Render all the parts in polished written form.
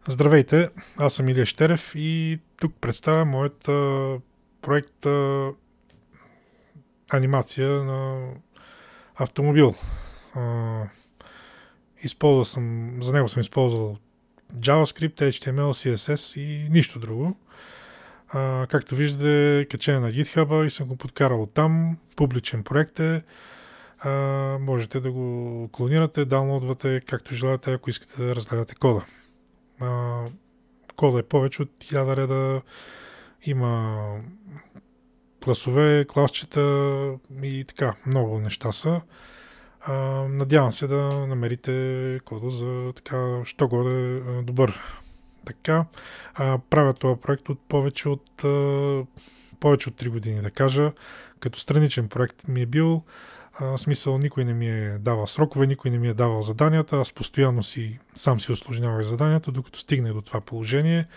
Здравейте, аз съм Илия Щерев и тук представя моят проект анимация на автомобил. А, за него съм използвал JavaScript, HTML, CSS и нищо друго. Както виждате, е качен на GitHub и съм го подкарал там. Публичен проект е. Можете да го клонирате, даунлодвате както желаете, ако искате да разгледате кода. Кода е повече от 1000 реда. Има класове, класчета и така, много неща са. Надявам се да намерите кода за така, що годе добър. Така, правя този проект от повече от 3 години, да кажа. Като страничен проект ми е бил. Смисъл, никой не ми е давал срокове, никой не ми е давал заданията. Аз постоянно сам си усложнявах заданията, докато стигнах до това положение.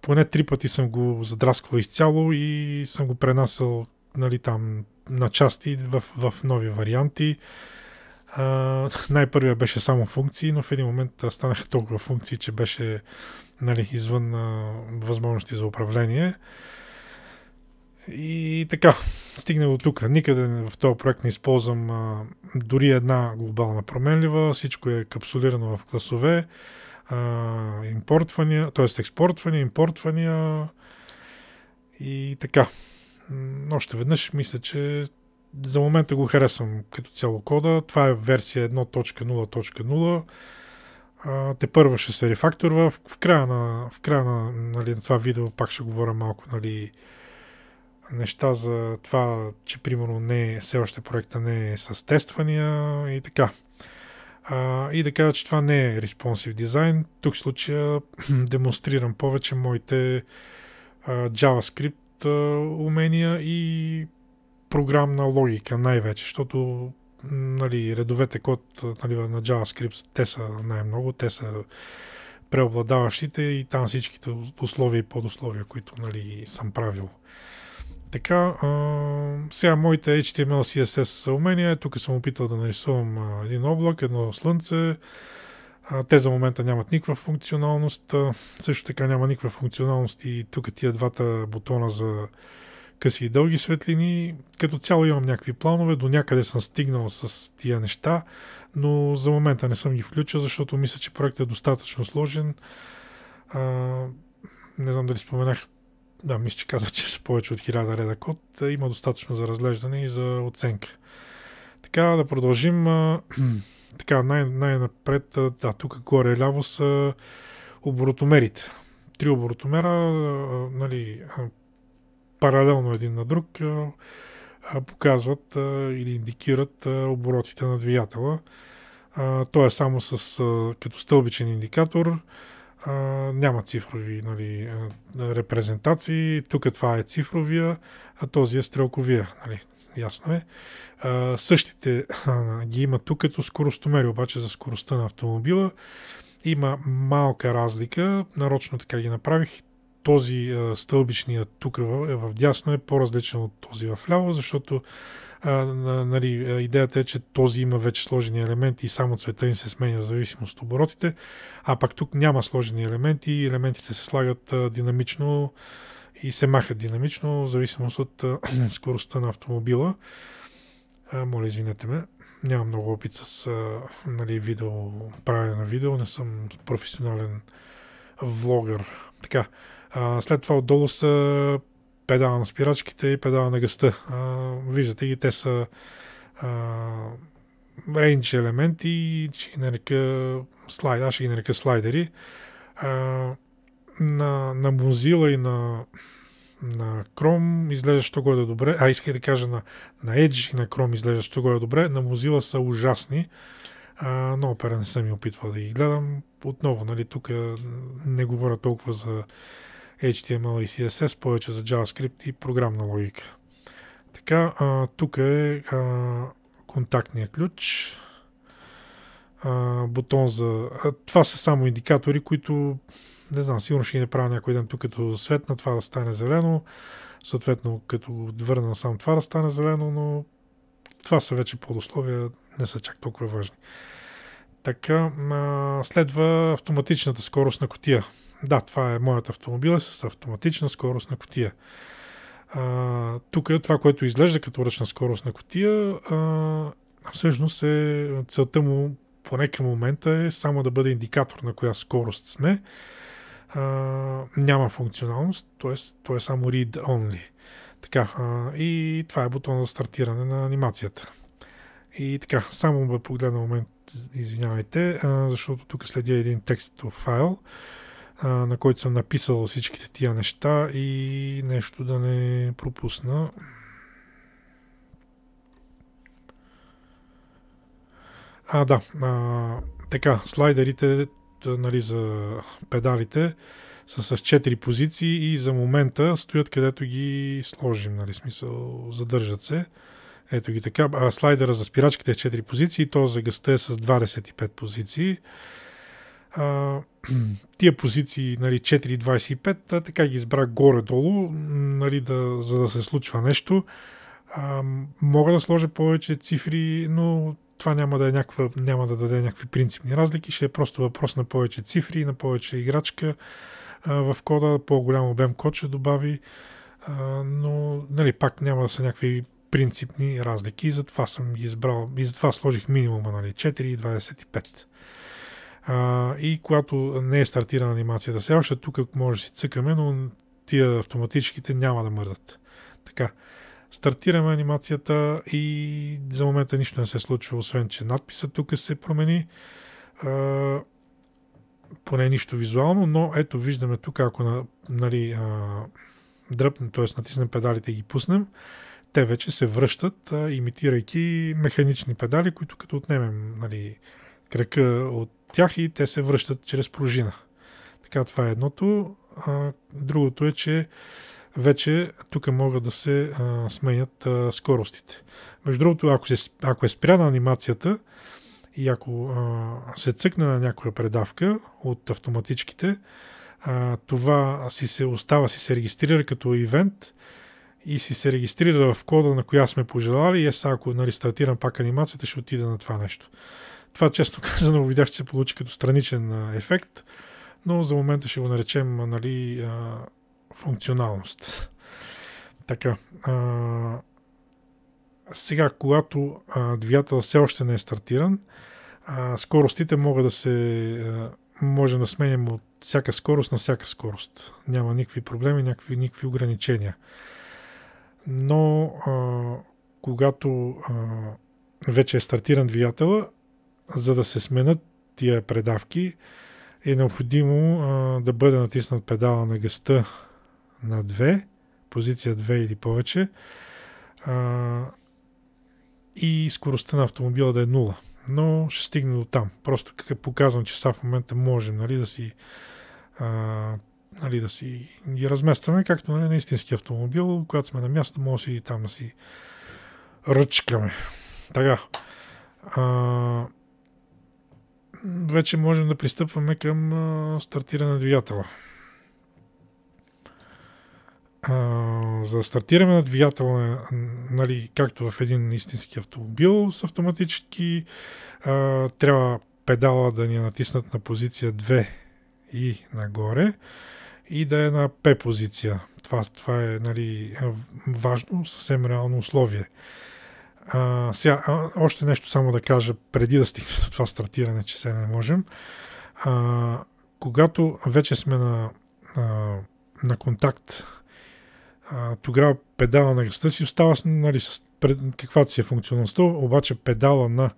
Поне 3 пъти съм го задрасквал изцяло и съм го пренасял, нали, там на части в нови варианти. Най-първия беше само функции, но в един момент станаха толкова функции, че беше, нали, извън възможности за управление. И така, стигна до тук. Никъде в този проект не използвам дори една глобална променлива. Всичко е капсулирано в класове, импортвания, т.е. експортвания, импортвания и така. Още веднъж мисля, че за момента го харесвам като цяло кода. Това е версия 1.0.0. Тепърва ще се рефакторва. В края на, нали, на това видео пак ще говоря малко, нали, неща за това, че примерно все още проекта не е с тествания и така. И да кажа, че това не е responsive design. Тук в случая демонстрирам повече моите JavaScript умения и програмна логика най-вече, защото, нали, редовете код, нали, на JavaScript те са най-много, те са преобладаващите и там всичките условия и подусловия, които, нали, съм правил. Така, сега моите HTML, CSS умения, тук съм опитал да нарисувам един облак, едно слънце. Те за момента нямат никаква функционалност. Също така няма никаква функционалност и тук тия двата бутона за къси и дълги светлини. Като цяло имам някакви планове, до някъде съм стигнал с тия неща, но за момента не съм ги включил, защото мисля, че проектът е достатъчно сложен. Не знам дали споменах. Да, мисля, че казах, че са повече от 1000 реда код. Има достатъчно за разглеждане и за оценка. Така, да продължим. Така, най-напред, да, тук горе ляво са оборотомерите. 3 оборотомера, нали, паралелно един на друг, показват или индикират оборотите на двигателя. То е само като стълбичен индикатор. Няма цифрови, нали, репрезентации. Тук това е цифровия, а този е стрелковия. Нали, ясно е. Същите ги има тук като скоростомери, обаче за скоростта на автомобила. Има малка разлика. Нарочно така ги направих. Този стълбичният тук в дясно е по-различен от този в ляво, защото нали, идеята е, че този има вече сложени елементи и само цвета им се сменя в зависимост от оборотите, а пак тук няма сложени елементи и елементите се слагат динамично и се махат динамично в зависимост от скоростта на автомобила. Моля, извинете ме. Нямам много опит с, нали, правене на видео, не съм професионален влогър. Така, след това отдолу са педала на спирачките и педала на газта. Виждате ги, те са рейндж елементи, ще ги нарека слайдери. На Mozilla и на Chrome изглеждащо горе добре. Исках да кажа на Edge и на Chrome изглеждащо горе добре. На Mozilla са ужасни. На Opera не съм и опитвал да ги гледам. Отново, нали, тук не говоря толкова за HTML и CSS, повече за JavaScript и програмна логика. Така, тук е контактния ключ. Бутон за... това са само индикатори, които не знам, сигурно ще ги направя някой ден тук, като светна това да стане зелено. Съответно, като върна сам това да стане зелено, но това са вече подусловия, не са чак толкова важни. Така, следва автоматичната скорост на кутия. Да, това е моят автомобил с автоматична скорост на кутия. Тук това, което изглежда като ръчна скорост на кутия, всъщност целта му поне към момента е само да бъде индикатор на коя скорост сме. Няма функционалност, т.е. е само read-only. Така, и това е бутон за стартиране на анимацията. И така, само да погледна момент, извинявайте, защото тук следя един текстов файл, на който съм написал всичките тия неща и нещо да не пропусна. Да, така, слайдерите, нали, за педалите са с 4 позиции и за момента стоят където ги сложим, нали, смисъл, задържат се. Ето ги така. Слайдера за спирачките е 4 позиции, то за гъста е с 25 позиции. Тия позиции, нали, 4 и 25, така ги избрах горе-долу, нали, за да се случва нещо. Мога да сложа повече цифри, но това няма да даде някакви принципни разлики, ще е просто въпрос на повече цифри, на повече играчка в кода, по-голям обем код ще добави, но, нали, пак няма да са някакви принципни разлики и затова съм ги избрал и затова сложих минимума, нали, 4 и 25. И когато не е стартирана анимацията сега, още тук може да си цъкаме, но тия автоматическите няма да мърдат. Така, стартираме анимацията и за момента нищо не се случва, освен че надписа тук се промени. Поне нищо визуално, но ето виждаме тук, ако, нали, дръпнем, т.е. натиснем педалите и ги пуснем, те вече се връщат, имитирайки механични педали, които като отнемем, нали, крака от тях и те се връщат чрез пружина. Така, това е едното. Другото е, че вече тук могат да се сменят скоростите. Между другото, ако е спряна анимацията и ако се цъкне на някоя предавка от автоматичките, това си се регистрира като ивент и си се регистрира в кода, на коя сме пожелали, и ако, нали, стартирам пак анимацията, ще отида на това нещо. Това, често казано, видях, че се получи като страничен ефект, но за момента ще го наречем, нали, функционалност. Така. Сега, когато двигател все още не е стартиран, скоростите може да сменим от всяка скорост на всяка скорост. Няма никакви проблеми, никакви ограничения. Но когато вече е стартиран двигателя, за да се сменят тия предавки, е необходимо да бъде натиснат педала на газта на 2, позиция 2 или повече, и скоростта на автомобила да е 0. Но ще стигне до там. Просто показвам, че сега в момента можем, нали, да си ги разместваме, както, нали, на истински автомобил, когато сме на място, може и там да си ръчкаме. Така. Вече можем да пристъпваме към стартиране на двигателя. За да стартираме на двигателя, нали, както в един истински автомобил с автоматически, трябва педала да ни е натиснат на позиция 2 и нагоре и да е на P позиция. Това е, нали, важно, съвсем реално условие. Сега, още нещо само да кажа, преди да стигне до това стартиране, че сега не можем. Когато вече сме на контакт, тогава педала на газта си остава, нали, каквато си е функционалността, обаче педала на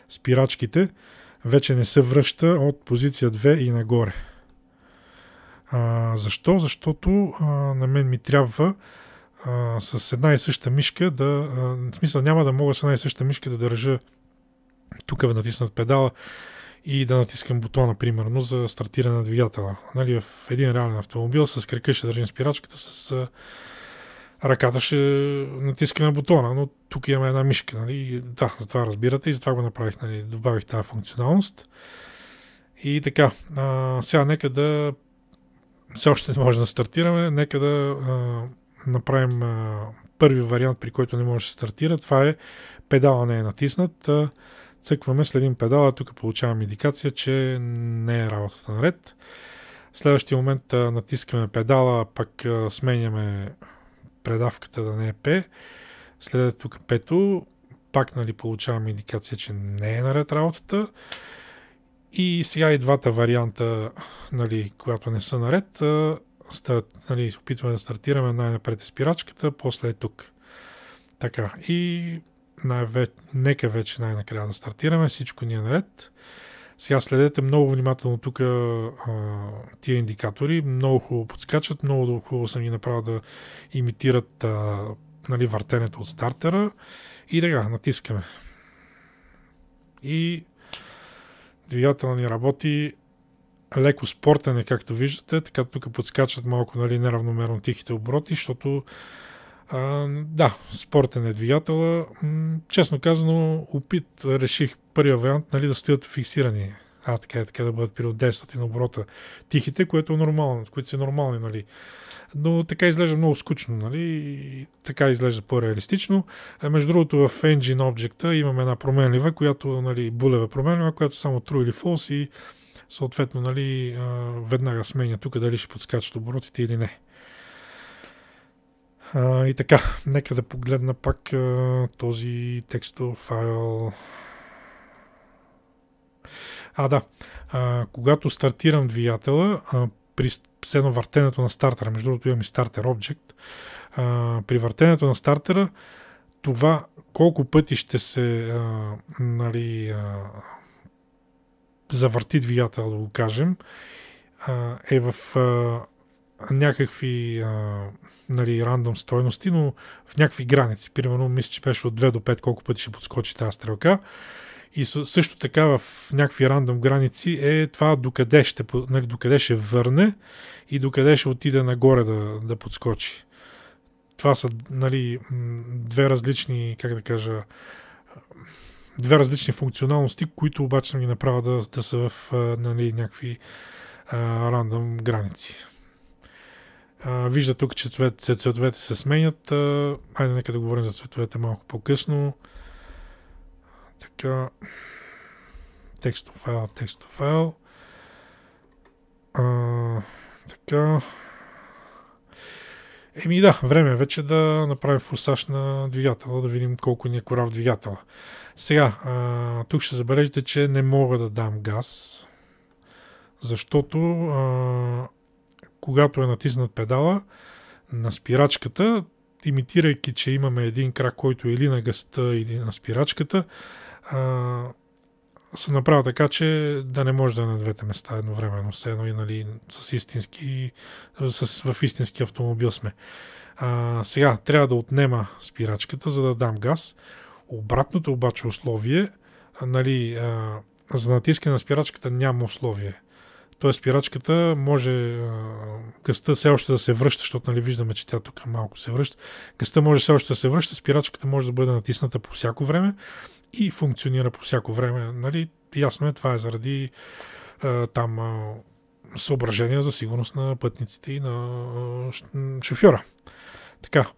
спирачките вече не се връща от позиция 2 и нагоре. Защо? Защото на мен ми трябва с една и съща мишка в смисъл, няма да мога с една и съща мишка да държа тук да натиснат педала и да натискам бутона, примерно, за стартиране на двигателя. Нали, в един реален автомобил с крака ще държим спирачката, с ръката ще натискаме бутона, но тук имаме една мишка. Нали? Да, затова разбирате и затова го направих. Нали? Добавих тази функционалност. И така, сега нека да все още не може да стартираме, нека да направим първи вариант, при който не може да се стартира. Това е педала не е натиснат. цъкваме, следим педала, тук получаваме индикация, че не е работата наред. В следващия момент натискаме педала, пък сменяме предавката да не е P. Следва тук P-то, пак нали, получаваме индикация, че не е наред работата. И сега и двата варианта, нали, когато не са наред, нали, опитваме да стартираме най-напред е спирачката, после е тук. Така, и нека вече най-накрая да стартираме, всичко ни е наред. Сега следете много внимателно тук тия индикатори, много хубаво подскачат, много хубаво съм ги направил да имитират нали, въртенето от стартера. И така, натискаме. И двигател ни работи леко спортен е, както виждате, така тук подскачат малко нали, неравномерно тихите обороти, защото да, спортен е двигателя. Честно казано, реших първия вариант нали, да стоят фиксирани. Така да бъдат при 10 оборота тихите, което е нормално, които са нормални, нали. Но така изглежда много скучно, нали, и така изглежда по-реалистично. Между другото в Engine Object имаме една променлива, която, нали, булева променлива, която само true или false и съответно, нали, веднага сменя тук дали ще подскачат оборотите или не. И така, нека да погледна пак този текстов файл. Да. Когато стартирам двигателя, при едно въртенето на стартера, между другото имам и стартер Object, при въртенето на стартера, това колко пъти ще се нали, завърти двигател, да го кажем, е в някакви нали, рандом стойности, но в някакви граници. Примерно, мисля, че беше от 2 до 5 колко пъти ще подскочи тази стрелка. И също така в някакви рандом граници е това докъде ще върне и докъде ще отиде нагоре да подскочи. Това са нали, две различни, как да кажа, две различни функционалности, които обаче съм ги направил да са в нали, някакви рандом граници. Вижда тук, че цветовете се сменят. Айде, нека да говорим за цветовете малко по-късно. Така. Текстов файл. Така. Да, време е вече да направим форсаж на двигателя, да видим колко ни е корав двигателя. Сега, тук ще забележите, че не мога да дам газ, защото когато е натиснат педала на спирачката, имитирайки, че имаме един крак, който е или на газта, или на спирачката, се направя така, че да не може да е на двете места едновременно, все едно и нали, в истински автомобил сме. Сега трябва да отнема спирачката, за да дам газ. Обратното обаче условие, нали, за натискане на спирачката няма условие. Тоест спирачката може, гъста все още да се връща, защото нали, виждаме, че тя тук малко се връща. Гъста може все още да се връща, спирачката може да бъде натисната по всяко време и функционира по всяко време. Нали? Ясно е, това е заради там съображения за сигурност на пътниците и на шофьора. Така.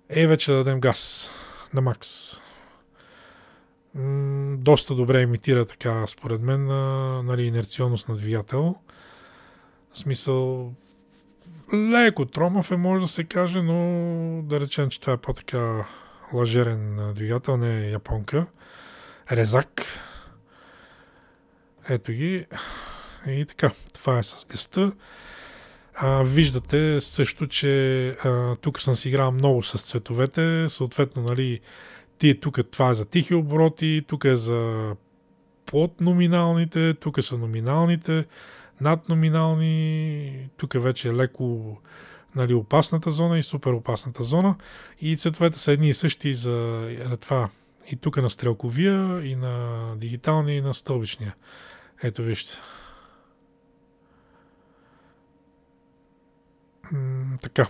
Вече да дадем газ на макс. Доста добре имитира така, според мен, нали, инерционност на двигател. В смисъл, леко тромав е, може да се каже, но да речем, че това е по-така лъжерен двигател, не е японка. Резак. Ето ги. И така, това е с гъста. Виждате също, че тук съм си играл много с цветовете. Съответно, нали, тук това е за тихи обороти, тук е за подноминалните, тук са номиналните, надноминални, тук вече е леко нали, опасната зона и супер опасната зона. И цветовете са едни и същи за това. И тук на стрелковия, и на дигиталния, и на стълбичния. Ето вижте. Така.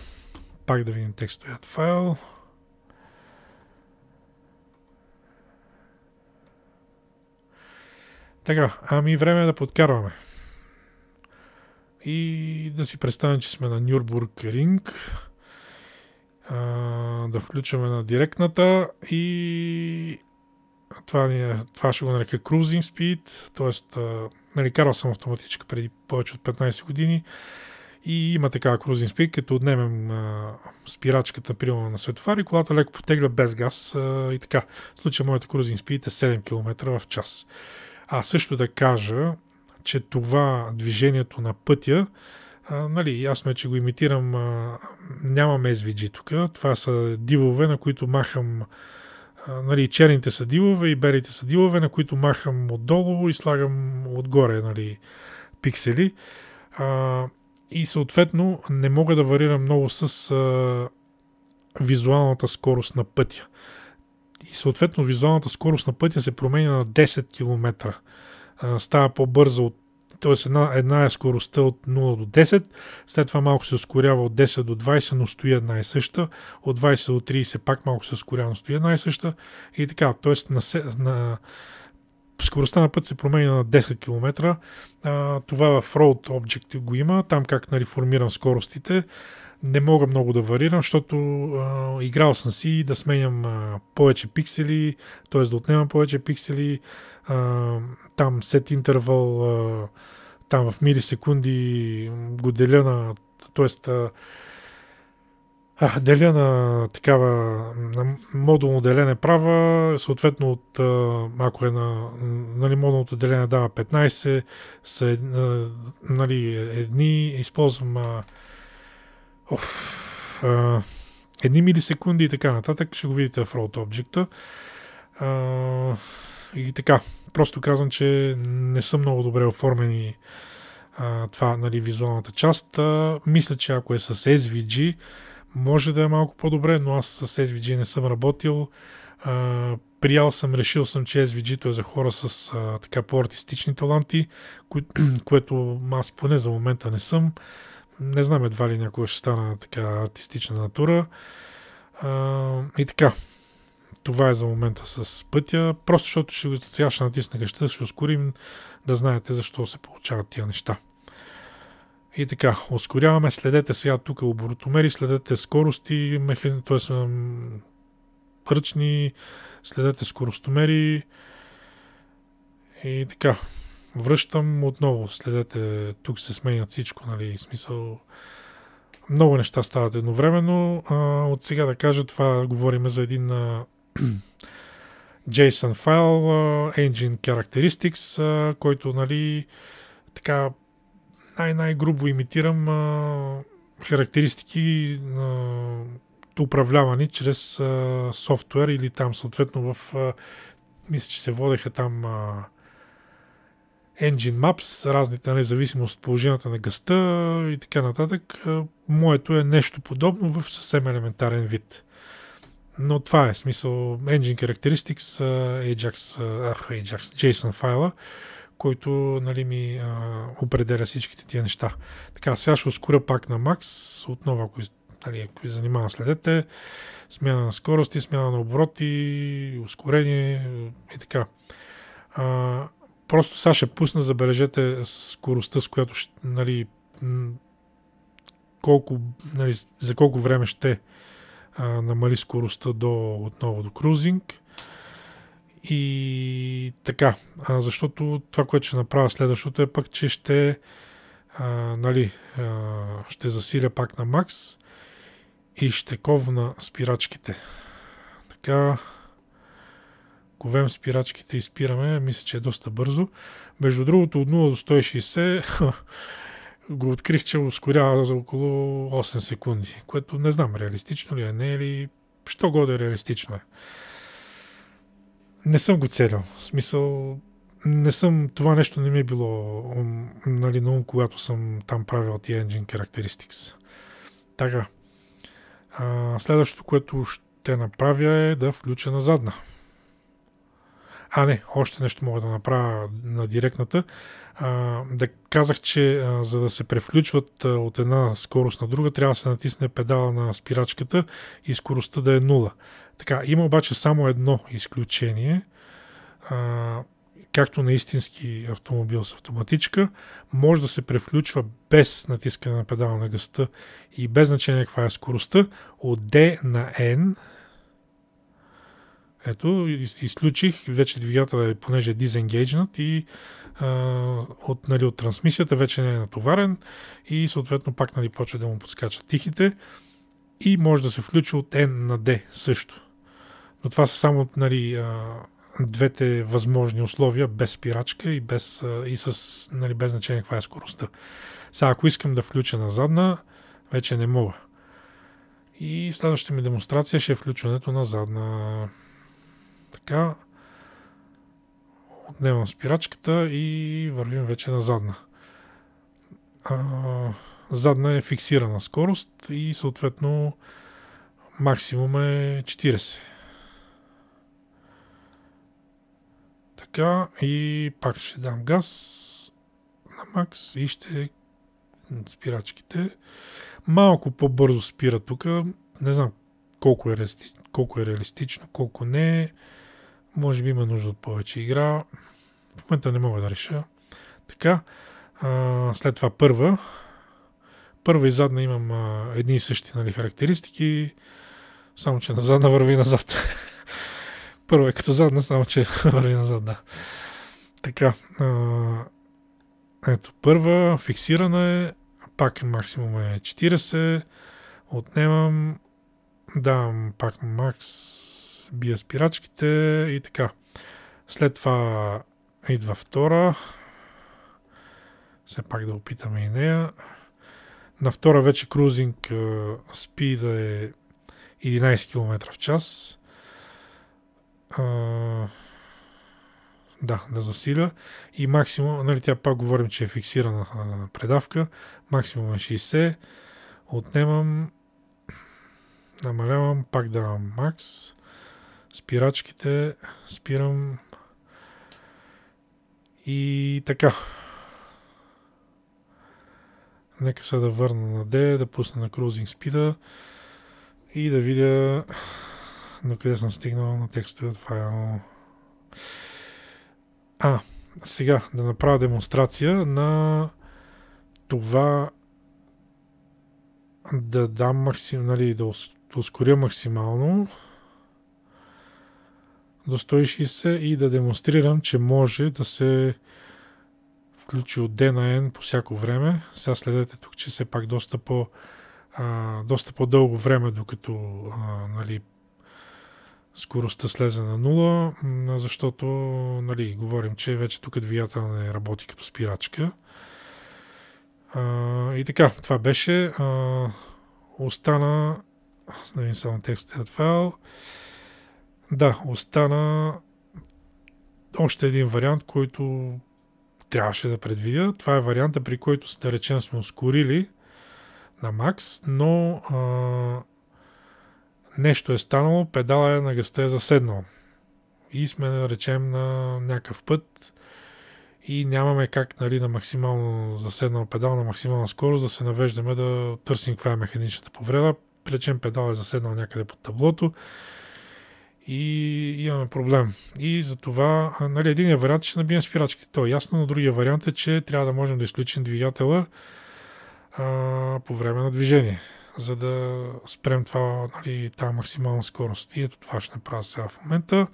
Пак да видим текстовият файл. Така, време е да подкарваме. И да си представим, че сме на Нюрбургринг. Да включваме на директната и това ще го нарека cruising speed, т.е. Нали, карал съм автоматичка преди повече от 15 години и има такава cruising speed, като отнемем спирачката примерно на светофар и колата леко потегля без газ и така. В случая моята cruising speed е 7 км в час. Също да кажа, че това движението на пътя, нали, ясно е, че го имитирам, нямам SVG тук. Това са дивове, на които махам, нали, черните са дивове и белите са дивове, на които махам отдолу и слагам отгоре, нали, пиксели. И съответно не мога да варирам много с визуалната скорост на пътя. И съответно визуалната скорост на пътя се променя на 10 км. Става по-бърза от, т.е. една е скоростта от 0 до 10, след това малко се ускорява от 10 до 20, но стои една и съща, от 20 до 30 пак малко се ускорява, но стои една и съща и така, т.е. скоростта на път се променя на 10 км. Това в Road Object го има, там как, нали, формирам скоростите. Не мога много да варирам, защото играл съм си да сменям повече пиксели, т.е. да отнемам повече пиксели, там set интервал, там в милисекунди го деля на, т.е. деля на такава на модулно делене права, съответно от ако е на, нали, модулното делене дава 15, са, нали, едни, използвам едни милисекунди и така нататък, ще го видите в Road Object. И така, просто казвам, че не са много добре оформени това, нали, визуалната част. Мисля, че ако е с SVG, може да е малко по-добре, но аз с SVG не съм работил. Решил съм, че SVG-то е за хора с така по-артистични таланти, което аз поне за момента не съм. Не знам едва ли някога ще стана така артистична натура. И така. Това е за момента с пътя. Просто защото сега ще натисна гъща, ще ускорим, да знаете защо се получават тия неща. И така, ускоряваме. Следете сега тук оборотомери, следете скорости, т.е. ръчни, следете скоростомери. И така. Връщам отново, следете, тук се сменят всичко, нали, смисъл, много неща стават едновременно. От сега да кажа, това говорим за един JSON файл, Engine Characteristics, който, нали, така най-грубо имитирам характеристики управлявани чрез софтуер или там съответно в мисля, че се водеха там Engine Maps, разните, нали, зависимост от положението на газта и така нататък. Моето е нещо подобно в съвсем елементарен вид. Но това е смисъл Engine Characteristics, Ajax JSON файла, който, нали, ми определя всичките тия неща. Така, сега ще ускоря пак на Max. Отново, ако ви занимава, следете. Смяна на скорости, смяна на обороти, ускорение и така. Просто сега ще пусна, забележете скоростта, с която нали, за колко време ще намали скоростта отново до крузинг. И така, защото това, което ще направя следващото е пък, че ще засиля пак на макс и ще ковна спирачките. Така, ковем спирачките и спираме, мисля, че е доста бързо. Между другото, от 0 до 160 го открих, че ускорява за около 8 секунди, което не знам реалистично ли е, не е ли, що годе реалистично е. Не съм го целял, в смисъл, това нещо не ми е било нали, на ум, когато съм там правил тия Engine Characteristics. Така, следващото, което ще направя е да включа на задна. Не, още нещо мога да направя на директната. Да казах, че за да се превключват от една скорост на друга, трябва да се натисне педала на спирачката и скоростта да е 0. Така, има обаче само едно изключение. Както на истински автомобил с автоматичка, може да се превключва без натискане на педала на газта и без значение каква е скоростта, от D на N. Ето, изключих, вече двигателът понеже е disengaged и от трансмисията вече не е натоварен и съответно пак почва да му подскачат тихите и може да се включи от N на D също. Но това са само двете възможни условия, без спирачка и без значение каква е скоростта. Сега, ако искам да включа на задна, вече не мога. И следващата ми демонстрация ще е включването на задна. Така. Отнемам спирачката и вървим вече на задна. Задна е фиксирана скорост и съответно максимум е 40. Така, и пак ще дам газ на макс и ще спирачките. Малко по-бързо спира тук. Не знам колко е реалистично, колко не е. Може би има нужда от повече игра. В момента не мога да реша. Така, след това първа и задна имам едни и същи характеристики, само че на задна върви назад. Първа е като задна, само че върви назад, да. Така, ето първа, фиксирана е, пак максимум е 40, отнемам, давам пак макс, бия спирачките и така. След това идва втора, все пак да опитаме и нея. На втора вече крузинг спида е 11 км в час. Да засиля. И максимум, тя пак говорим, че е фиксирана предавка. Максимум е 60. Отнемам, намалявам, пак давам макс. Спирачките, спирам. И така. Нека се да върна на D, да пусна на крузинг спида и да видя до къде съм стигнал на текстове от файл. Сега да направя демонстрация на това да дам да ускоря максимално до 160 и да демонстрирам, че може да се включи от D на N по всяко време. Сега следете тук, че все пак доста по-дълго време, докато скоростта слезе на 0, защото говорим, че вече тук двигател не работи като спирачка. И така, това беше. Остана, да видим само текстът файл. Да, остана още един вариант, който трябваше да предвидя. Това е варианта, при който, да речем, сме ускорили на макс, но нещо е станало, педала на газта е заседнал. И сме, да речем, на някакъв път и нямаме как на максимално заседнал педал на максимална скорост да се навеждаме да търсим каква е механичната повреда. Речем, педал е заседнал някъде под таблото и имаме проблем. И затова единият вариант ще набием спирачките. То е ясно, но другия вариант е, че трябва да можем да изключим двигателя по време на движение, за да спрем това, тази максимална скорост. И ето това ще направя сега в момента.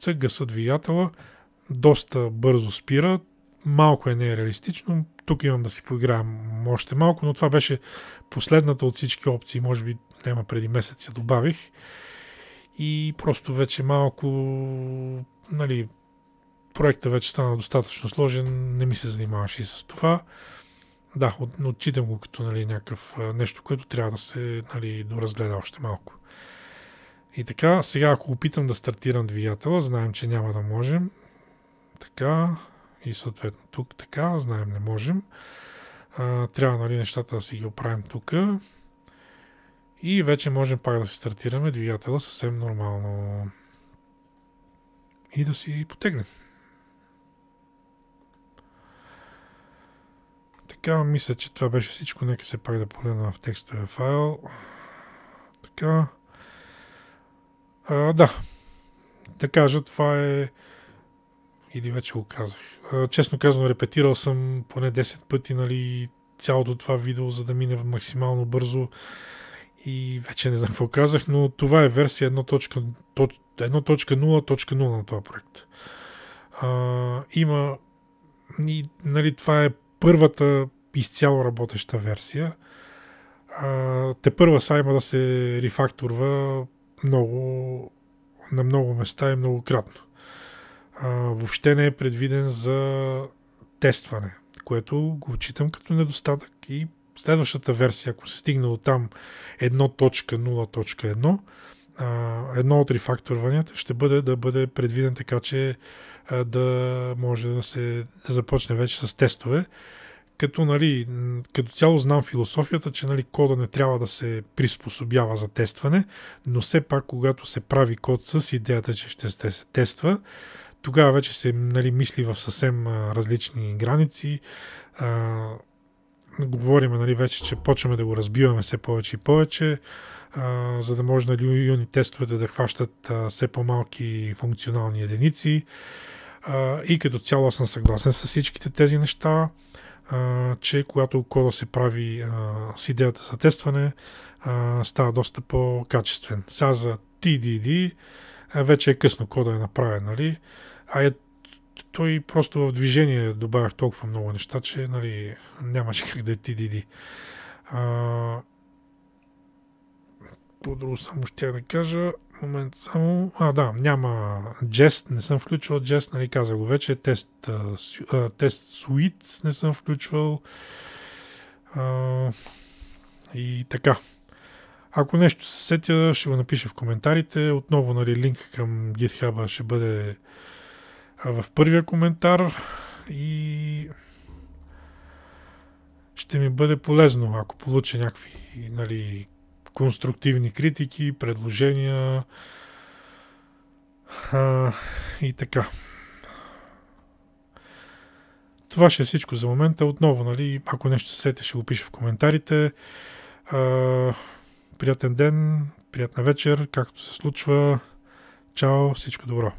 Гаса двигателя, доста бързо спира, малко е нереалистично. Тук имам да си поиграем още малко, но това беше последната от всички опции. Може би няма преди месец я добавих. И просто вече малко проекта вече стана достатъчно сложен, не ми се занимаваше и с това. Да, отчитам го като някакъв нещо, което трябва да се доразгледа още малко. И така, сега ако опитам да стартирам двигателя, знаем, че няма да можем. Така, и съответно тук така, знаем, не можем. Трябва нещата да си ги оправим тук. И вече можем пак да си стартираме двигателя съвсем нормално. И да си потегнем. Така, мисля, че това беше всичко. Нека се пак да погледна в текстовия файл. Така. Да. Да кажа, това е... Или вече го казах. Честно казано, репетирал съм поне 10 пъти цялото това видео, за да мине максимално бързо. И вече не знам какво казах, но това е версия 1.0.0 на този проект. Има и, нали, това е първата изцяло работеща версия. Тепърва са има да се рефакторва на много места и многократно. Въобще не е предвиден за тестване, което го отчитам като недостатък, и следващата версия, ако се стигне от там 1.0.1, едно от рефакторванията ще бъде да бъде предвиден така, че да може да започне вече с тестове. Като цяло знам философията, че, нали, кода не трябва да се приспособява за тестване, но все пак, когато се прави код с идеята, че ще се тества, тогава вече се, нали, мисли в съвсем различни граници. Говорим, нали, вече, че почваме да го разбиваме все повече и повече, за да може, нали, юни тестовете да хващат все по-малки функционални единици. И като цяло съм съгласен с всичките тези неща, че когато кода се прави с идеята за тестване, става доста по-качествен. Сега за TDD вече е късно, кода е направен, нали? Той просто в движение добавях толкова много неща, че, нали, нямаше как да е TDD. По-друго само ще да кажа. Момент само. Няма Jest, не съм включвал Jest, нали, казах го вече. Тест Suites не съм включвал. И така. Ако нещо се сетя, ще го напиша в коментарите. Отново, нали, линк към GitHub ще бъде в първия коментар и ще ми бъде полезно, ако получа някакви, нали, конструктивни критики, предложения и така. Това ще е всичко за момента. Отново, нали, ако нещо се сетя, ще го пиша в коментарите. Приятен ден, приятна вечер, както се случва. Чао, всичко добро!